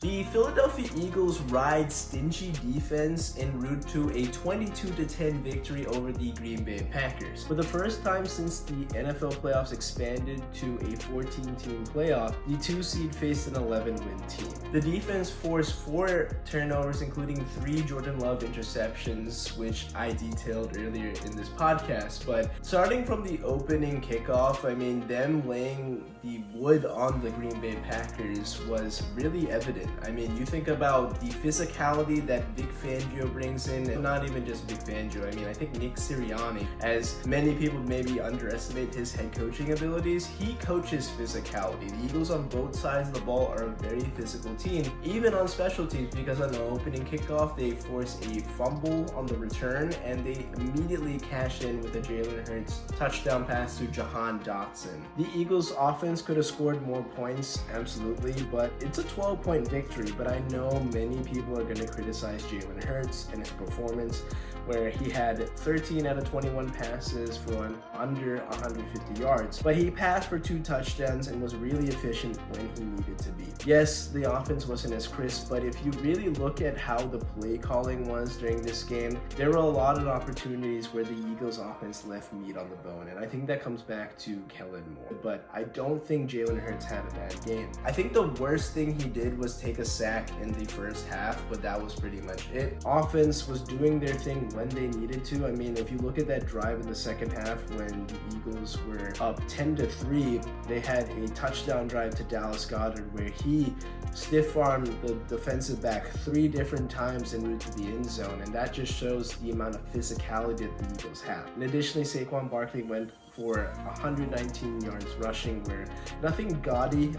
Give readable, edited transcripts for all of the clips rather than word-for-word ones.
The Philadelphia Eagles ride stingy defense en route to a 22-10 victory over the Green Bay Packers. For the first time since the NFL playoffs expanded to a 14-team playoff, the 2 seed faced an 11-win team. The defense forced 4 turnovers, including 3 Jordan Love interceptions, which I detailed earlier in this podcast. But starting from the opening kickoff, them laying the wood on the Green Bay Packers was really evident. You think about the physicality that Vic Fangio brings in, and not even just Vic Fangio. I think Nick Sirianni, as many people maybe underestimate his head coaching abilities, he coaches physicality. The Eagles on both sides of the ball are a very physical team, even on special teams, because on the opening kickoff, they force a fumble on the return, and they immediately cash in with a Jalen Hurts touchdown pass to Jahan Dotson. The Eagles offense could have scored more points, absolutely, but it's a 12-point victory. But I know many people are going to criticize Jalen Hurts and his performance, where he had 13 out of 21 passes for under 150 yards. But he passed for 2 touchdowns and was really efficient when he needed to be. Yes, the offense wasn't as crisp, but if you really look at how the play calling was during this game, there were a lot of opportunities where the Eagles offense left meat on the bone, and I think that comes back to Kellen Moore. But I don't think Jalen Hurts had a bad game. I think the worst thing he did was take a sack in the first half, but that was pretty much it. Offense was doing their thing when they needed to. If you look at that drive in the second half when the Eagles were up 10-3, they had a touchdown drive to Dallas Goedert where he stiff-armed the defensive back 3 different times en route to the end zone, and that just shows the amount of physicality that the Eagles have. And additionally, Saquon Barkley went for 119 yards rushing, where nothing gaudy.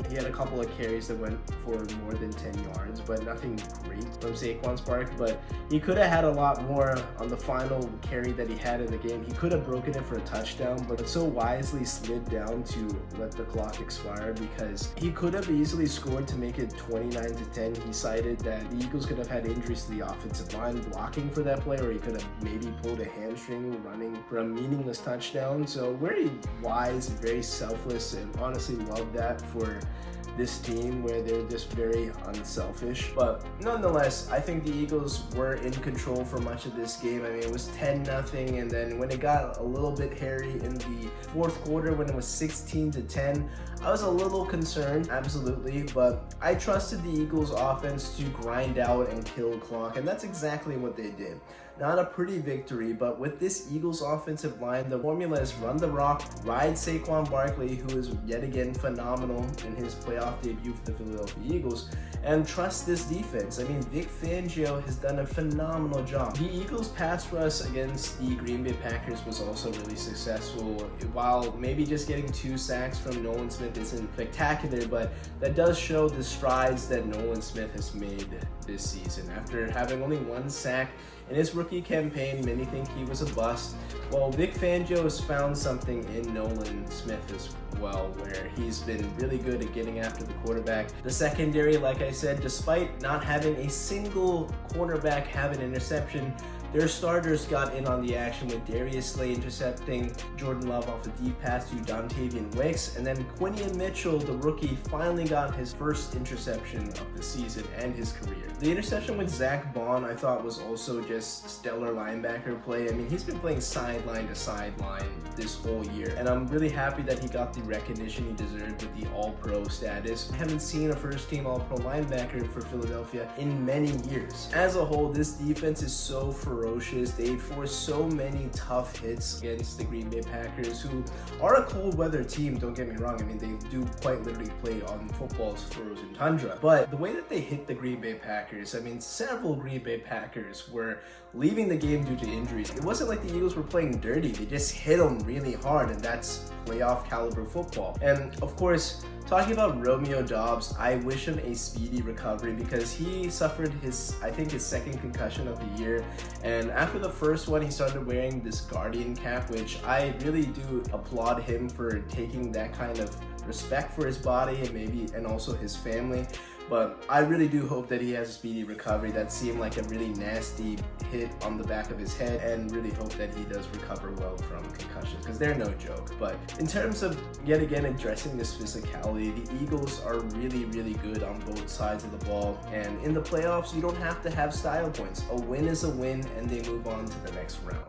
He had a couple of carries that went for more than 10 yards, but nothing great from Saquon Barkley. But he could have had a lot more on the final carry that he had in the game. He could have broken it for a touchdown, but so wisely slid down to let the clock expire, because he could have easily scored to make it 29-10. He cited that the Eagles could have had injuries to the offensive line blocking for that play, or he could have maybe pulled a hamstring running for a meaningless touchdown. So very wise, very selfless, and honestly love that for this team, where they're just very unselfish. But nonetheless, I think the Eagles were in control for much of this game. It was 10-0, and then when it got a little bit hairy in the fourth quarter, when it was 16-10, I was a little concerned, absolutely, but I trusted the Eagles offense to grind out and kill clock, and that's exactly what they did. Not a pretty victory, but with this Eagles offensive line, the formula is run the rock, ride Saquon Barkley, who is yet again phenomenal in his playoff debut for the Philadelphia Eagles, and trust this defense. Vic Fangio has done a phenomenal job. The Eagles' pass rush against the Green Bay Packers was also really successful. While maybe just getting 2 sacks from Nolan Smith isn't spectacular, but that does show the strides that Nolan Smith has made this season. After having only 1 sack in his rookie campaign, many think he was a bust. Well, Vic Fangio has found something in Nolan Smith as well, where he's been really good at getting after the quarterback. The secondary, like I said, despite not having a single cornerback have an interception, their starters got in on the action, with Darius Slay intercepting Jordan Love off a deep pass to Dontavian Wicks, and then Quinion Mitchell, the rookie, finally got his first interception of the season and his career. The interception with Zach Bond, I thought, was also just stellar linebacker play. He's been playing sideline to sideline this whole year, and I'm really happy that he got the recognition he deserved with the All-Pro status. I haven't seen a first-team All-Pro linebacker for Philadelphia in many years. As a whole, this defense is so ferocious. They force so many tough hits against the Green Bay Packers, who are a cold weather team, don't get me wrong. They do quite literally play on football's frozen tundra. But the way that they hit the Green Bay Packers, several Green Bay Packers were leaving the game due to injuries. It wasn't like the Eagles were playing dirty. They just hit them really hard, and that's playoff caliber football. And of course, talking about Romeo Doubs, I wish him a speedy recovery, because he suffered his second concussion of the year. And after the first one, he started wearing this Guardian cap, which I really do applaud him for taking that kind of respect for his body and also his family. But I really do hope that he has a speedy recovery. That seemed like a really nasty hit on the back of his head, and really hope that he does recover well from concussions, because they're no joke. But in terms of, yet again, addressing this physicality, the Eagles are really, really good on both sides of the ball. And in the playoffs, you don't have to have style points. A win is a win, and they move on to the next round.